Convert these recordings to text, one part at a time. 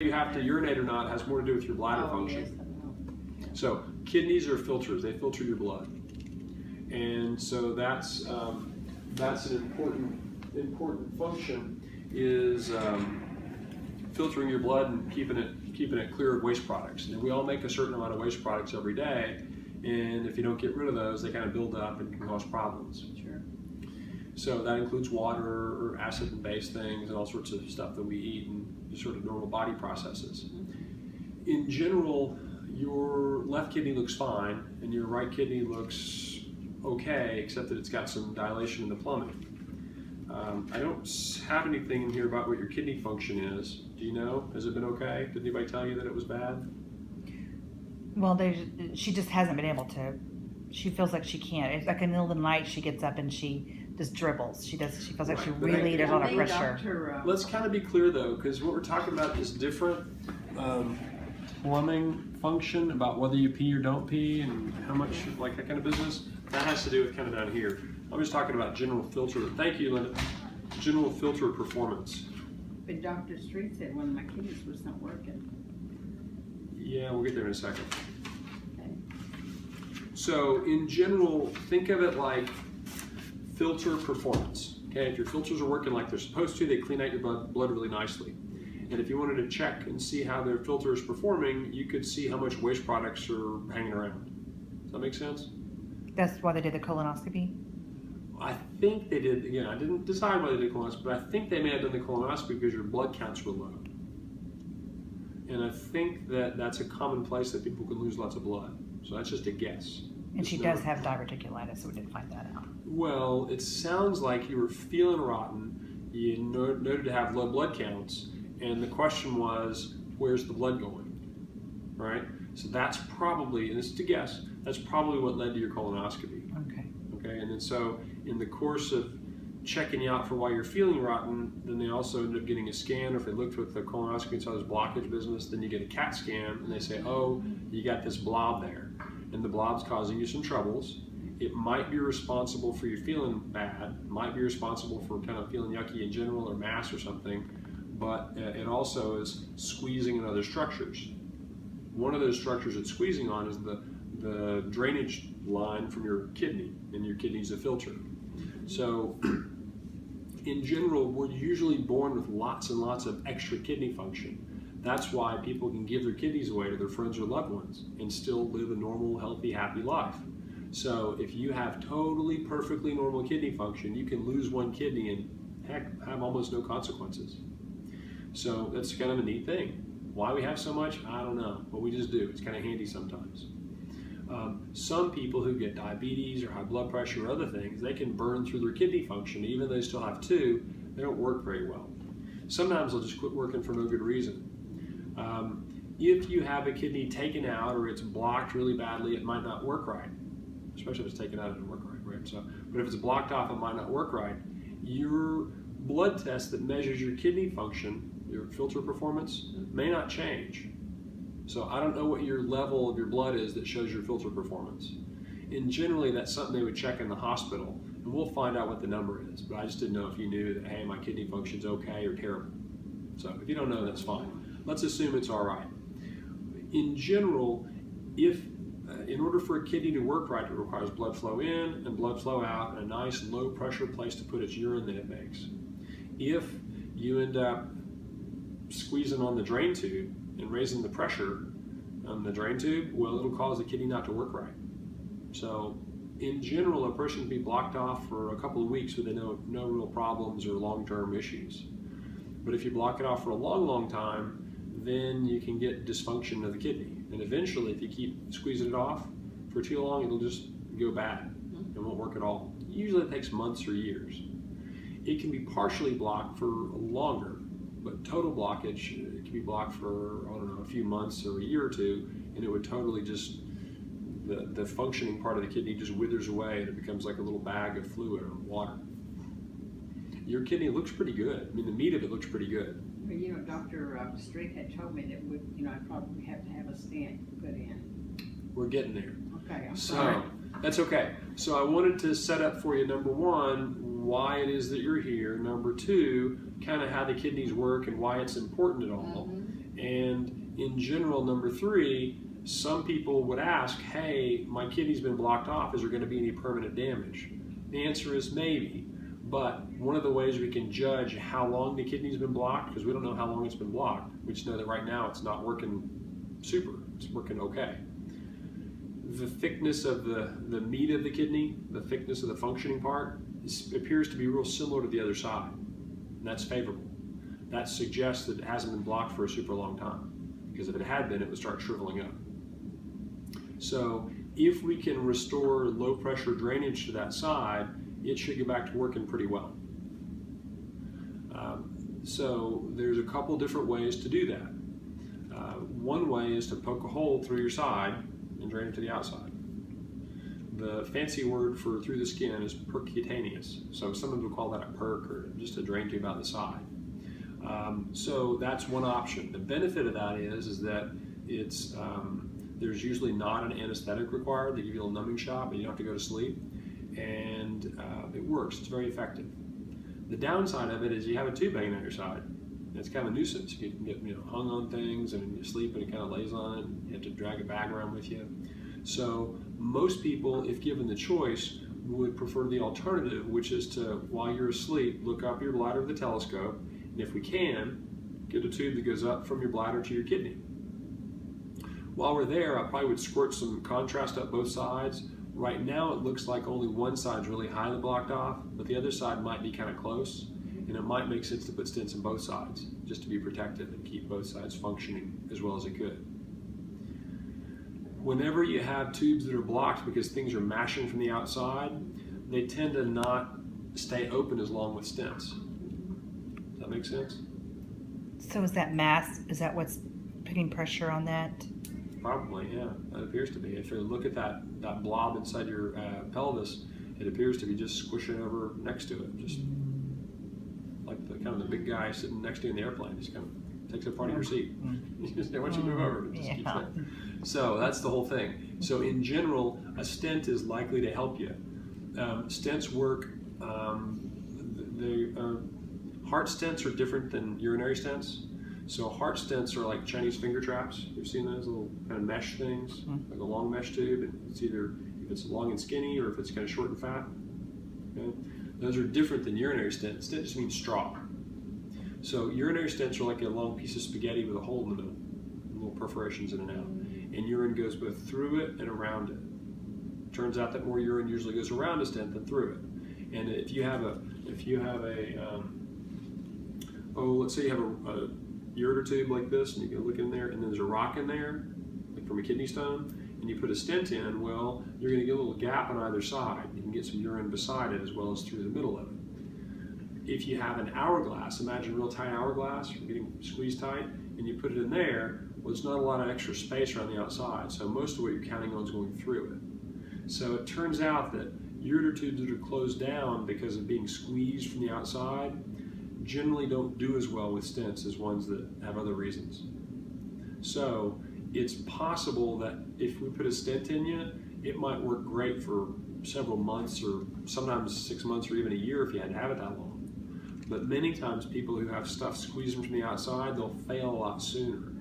you have to urinate or not has more to do with your bladder function. Yes, So kidneys are filters; they filter your blood, and so that's an important function is filtering your blood and keeping it clear of waste products. And we all make a certain amount of waste products every day, and if you don't get rid of those, they kind of build up and can cause problems. Sure. So that includes water or acid and base things and all sorts of stuff that we eat and just sort of normal body processes. In general, your left kidney looks fine and your right kidney looks okay, except that it's got some dilation in the plumbing. I don't have anything in here about what your kidney function is. Do you know? Has it been okay? Did anybody tell you that it was bad? Well, she just hasn't been able to. She feels like she can't. It's like in the middle of the night, she gets up and she just dribbles. She feels like she Right, but really there's a lot of I think pressure. Dr. Let's kind of be clear though, because what we're talking about is different plumbing function about whether you pee or don't pee and how much, like that kind of business. That has to do with kind of down here. I'm just talking about general filter. Thank you, Linda. General filter performance. But Dr. Street said one of my kidneys was not working. Yeah, we'll get there in a second. Okay. So in general, think of it like filter performance. Okay, if your filters are working like they're supposed to, they clean out your blood really nicely. And if you wanted to check and see how their filter is performing, you could see how much waste products are hanging around. Does that make sense? That's why they did the colonoscopy. I think they did. Again, I didn't decide whether they did colonoscopy, but I think they may have done the colonoscopy because your blood counts were low. And I think that that's a common place that people can lose lots of blood. So that's just a guess. And she does have diverticulitis, so we did find that out. Well, it sounds like you were feeling rotten. You noted to have low blood counts, and the question was, where's the blood going? Right? So that's probably, and this is a guess, that's probably what led to your colonoscopy. Okay. Okay, and then so in the course of checking you out for why you're feeling rotten, then they also end up getting a scan, or if they looked with the colonoscopy and saw this blockage business, then you get a CAT scan, and they say, oh, you got this blob there, and the blob's causing you some troubles. It might be responsible for you feeling bad, might be responsible for kind of feeling yucky in general or mass or something, but it also is squeezing in other structures. One of those structures it's squeezing on is the drainage line from your kidney, and your kidney's a filter. So in general, we're usually born with lots and lots of extra kidney function. That's why people can give their kidneys away to their friends or loved ones and still live a normal, healthy, happy life. So if you have totally perfectly normal kidney function, you can lose one kidney and heck, have almost no consequences. So that's kind of a neat thing. Why we have so much, I don't know, but we just do. It's kind of handy sometimes. Some people who get diabetes or high blood pressure or other things, they can burn through their kidney function. Even though they still have two, they don't work very well. Sometimes they'll just quit working for no good reason. If you have a kidney taken out or it's blocked really badly, it might not work right. Especially if it's taken out, it doesn't work right? So, but if it's blocked off, it might not work right. Your blood test that measures your kidney function, your filter performance, may not change. So I don't know what your level of your blood is that shows your filter performance. And generally that's something they would check in the hospital, and we'll find out what the number is. But I just didn't know if you knew that, hey, my kidney function's okay or terrible. So if you don't know, that's fine. Let's assume it's all right. In general, in order for a kidney to work right, it requires blood flow in and blood flow out, and a nice low pressure place to put its urine that it makes. If you end up squeezing on the drain tube and raising the pressure on the drain tube, well, it'll cause the kidney not to work right. So in general, a person can be blocked off for a couple of weeks with no real problems or long-term issues. But if you block it off for a long, long time, then you can get dysfunction of the kidney. And eventually, if you keep squeezing it off for too long, it'll just go bad and won't work at all. Usually it takes months or years. It can be partially blocked for longer, but total blockage, it can be blocked for, I don't know, a few months or a year or two, and it would totally just, the functioning part of the kidney just withers away and it becomes like a little bag of fluid or water. Your kidney looks pretty good. I mean, the meat of it looks pretty good. Well, you know, Dr. Street had told me that I'd probably have to have a stent put in. We're getting there. Okay, I'm sorry. That's okay. So I wanted to set up for you, number one, why it is that you're here. Number two, kind of how the kidneys work and why it's important at all. Mm-hmm. in general, number 3, some people would ask, hey, my kidney's been blocked off, is there going to be any permanent damage? The answer is maybe, but one of the ways we can judge how long the kidney's been blocked, because we don't know how long it's been blocked, we just know that right now it's not working super, it's working okay. The thickness of the meat of the kidney, the thickness of the functioning part, appears to be real similar to the other side, and that's favorable. That suggests that it hasn't been blocked for a super long time, because if it had been, it would start shriveling up. So if we can restore low pressure drainage to that side, it should get back to working pretty well. So there's a couple different ways to do that. One way is to poke a hole through your side and drain it to the outside. The fancy word for through the skin is percutaneous. So some will call that a perc, or just a drain tube out the side. So that's one option. The benefit of that is that it's there's usually not an anesthetic required. They give you a little numbing shot, but you don't have to go to sleep. And it works. It's very effective. The downside of it is you have a tube hanging on your side. It's kind of a nuisance. You can get hung on things, and you sleep and it kind of lays on it, and you have to drag a bag around with you. So most people, if given the choice, would prefer the alternative, which is to, while you're asleep, look up your bladder with the telescope, and if we can, get a tube that goes up from your bladder to your kidney. While we're there, I probably would squirt some contrast up both sides. Right now it looks like only one side's really highly blocked off, but the other side might be kind of close, and it might make sense to put stents in both sides, just to be protective and keep both sides functioning as well as it could. Whenever you have tubes that are blocked because things are mashing from the outside, they tend to not stay open as long with stents. Does that make sense? So is that mass, is that what's putting pressure on that? Probably, yeah. It appears to be. If you look at that blob inside your pelvis, it appears to be just squishing over next to it, just like the kind of the big guy sitting next to you in the airplane. Just kind of takes up part of your seat. You just once you move over, it just keeps there. So that's the whole thing. So in general, a stent is likely to help you. Stents work. Heart stents are different than urinary stents. So heart stents are like Chinese finger traps. You've seen those little kind of mesh things, like a long mesh tube. And it's either if it's long and skinny or if it's kind of short and fat. Okay? Those are different than urinary stents. Stent just means straw. So urinary stents are like a long piece of spaghetti with a hole in the middle, little perforations in and out. And urine goes both through it and around it. Turns out that more urine usually goes around a stent than through it. And if you have let's say you have a ureter tube like this, and you can look in there, and then there's a rock in there, like from a kidney stone, and you put a stent in, well, you're going to get a little gap on either side. You can get some urine beside it as well as through the middle of it. If you have an hourglass, imagine a real tight hourglass, you're getting squeezed tight, and you put it in there, well, there's not a lot of extra space around the outside, so most of what you're counting on is going through it. So it turns out that ureter tubes that are closed down because of being squeezed from the outside generally don't do as well with stents as ones that have other reasons. So it's possible that if we put a stent in you, it might work great for several months or sometimes 6 months or even a year if you had to have it that long. But many times people who have stuff squeezing from the outside, they'll fail a lot sooner.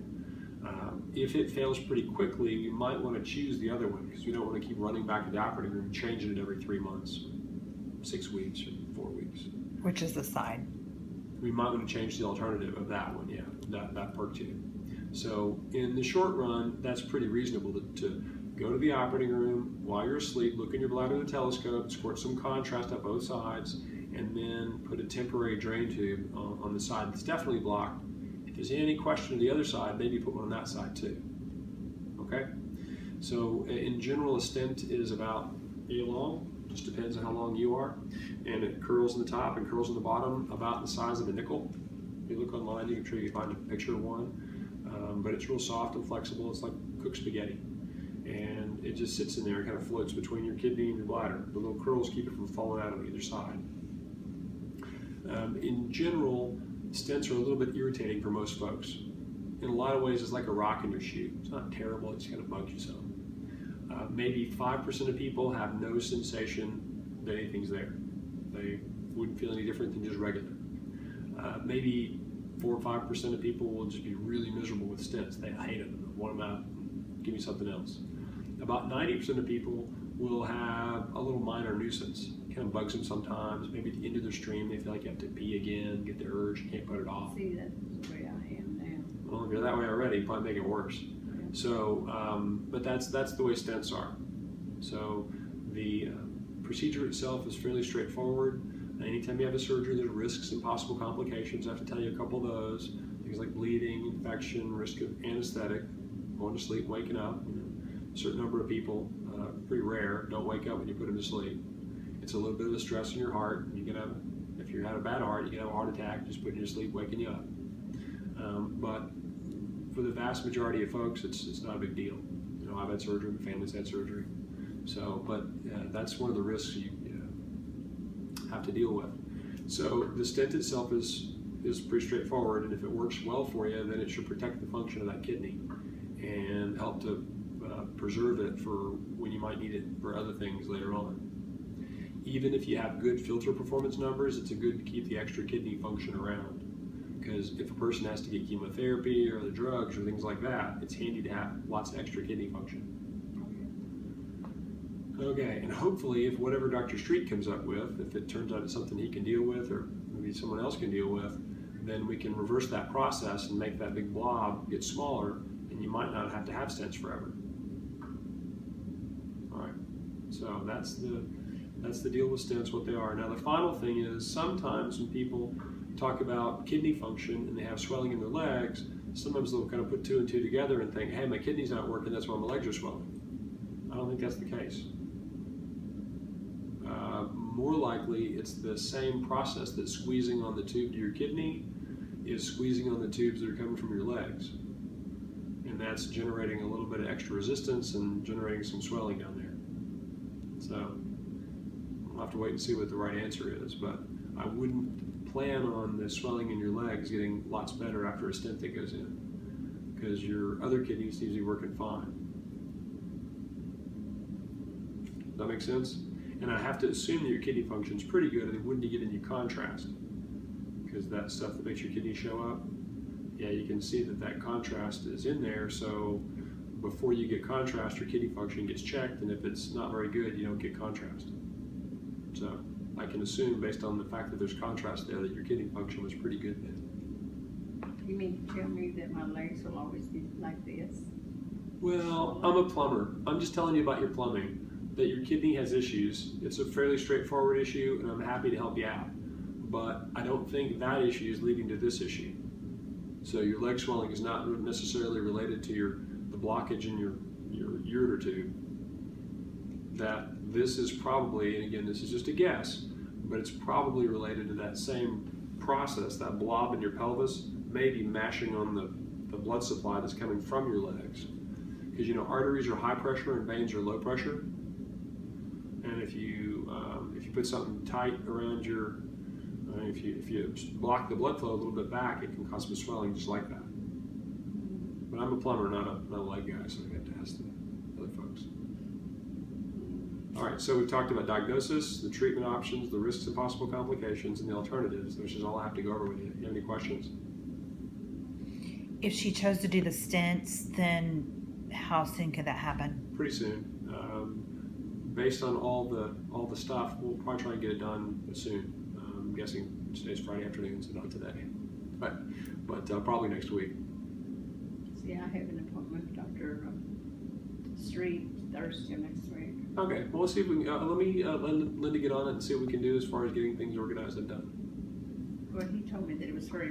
If it fails pretty quickly, we might want to choose the other one because we don't want to keep running back to the operating room, changing it every 3 months, 6 weeks, or 4 weeks. Which is the side? We might want to change the alternative of that one, yeah, that perc tube. So in the short run, that's pretty reasonable to go to the operating room while you're asleep, look in your bladder with a telescope, squirt some contrast up both sides, and then put a temporary drain tube on the side that's definitely blocked. If there's any question of the other side, maybe put one on that side too. Okay? So in general, a stent is about a long. Just depends on how long you are, and it curls in the top and curls in the bottom about the size of a nickel. If you look online, you can try to find a picture of one, but it's real soft and flexible. It's like cooked spaghetti, and it just sits in there and kind of floats between your kidney and your bladder. The little curls keep it from falling out on either side. In general, stents are a little bit irritating for most folks. In a lot of ways, it's like a rock in your shoe. It's not terrible, it just kind of bugs you some. Maybe 5% of people have no sensation that anything's there. They wouldn't feel any different than just regular. Maybe 4 or 5% of people will just be really miserable with stents. They hate them, want them out, give me something else. About 90% of people will have a little minor nuisance. It kind of bugs them sometimes. Maybe at the end of their stream, they feel like you have to pee again, get the urge, can't put it off. See, that's the way I am now. Well, if you're that way already, probably make it worse. So, but that's the way stents are. So the procedure itself is fairly straightforward. Anytime you have a surgery, there's risks and possible complications. I have to tell you a couple of those. Things like bleeding, infection, risk of anesthetic, going to sleep, waking up. A certain number of people, pretty rare, don't wake up when you put them to sleep. It's a little bit of a stress in your heart. You can have, if you had a bad heart, you can have a heart attack just putting you to sleep, waking you up. But for the vast majority of folks, it's not a big deal. You know, I've had surgery, my family's had surgery. So, but that's one of the risks you have to deal with. So the stent itself is pretty straightforward, and if it works well for you, then it should protect the function of that kidney and help to preserve it for when you might need it for other things later on. Even if you have good filter performance numbers, it's good to keep the extra kidney function around. Because if a person has to get chemotherapy or the drugs or things like that, it's handy to have lots of extra kidney function. Okay, and hopefully if whatever Dr. Street comes up with, if it turns out it's something he can deal with or maybe someone else can deal with, then we can reverse that process and make that big blob get smaller, and you might not have to have stents forever. All right, so that's the deal with stents, what they are. Now the final thing is, sometimes when people talk about kidney function and they have swelling in their legs, sometimes they'll kind of put 2 and 2 together and think, hey, my kidney's not working, that's why my legs are swelling. I don't think that's the case. More likely, it's the same process that squeezing on the tube to your kidney is squeezing on the tubes that are coming from your legs. And that's generating a little bit of extra resistance and generating some swelling down there. So we'll have to wait and see what the right answer is, but I wouldn't plan on the swelling in your legs getting lots better after a stent that goes in, because your other kidney seems to be working fine. Does that make sense? And I have to assume that your kidney function is pretty good, or they wouldn't be giving you contrast, because that stuff that makes your kidney show up, yeah, you can see that contrast is in there. So before you get contrast, your kidney function gets checked, and if it's not very good, you don't get contrast. So I can assume, based on the fact that there's contrast there, that your kidney function was pretty good then. You mean to tell me that my legs will always be like this? Well, I'm a plumber. I'm just telling you about your plumbing, that your kidney has issues. It's a fairly straightforward issue, and I'm happy to help you out. But I don't think that issue is leading to this issue. So your leg swelling is not necessarily related to the blockage in your ureter tube. That this is probably, and again, this is just a guess, but it's probably related to that same process. That blob in your pelvis may be mashing on the blood supply that's coming from your legs. Because, you know, arteries are high pressure and veins are low pressure. And if you put something tight around your, if you block the blood flow a little bit back, it can cause some swelling just like that. But I'm a plumber, not a leg guy, so I have to ask the other folks. All right, so we've talked about diagnosis, the treatment options, the risks and possible complications, and the alternatives, which is all I have to go over with you. You have any questions? If she chose to do the stents, then how soon could that happen? Pretty soon. Based on all the stuff, we'll probably try and get it done soon. I'm guessing today's Friday afternoon, so not today, but probably next week. See, I have an appointment with Dr. Street Thursday next week. Okay, well, let's see if we can, let me let Linda get on it and see what we can do as far as getting things organized and done. Well, he told me that it was very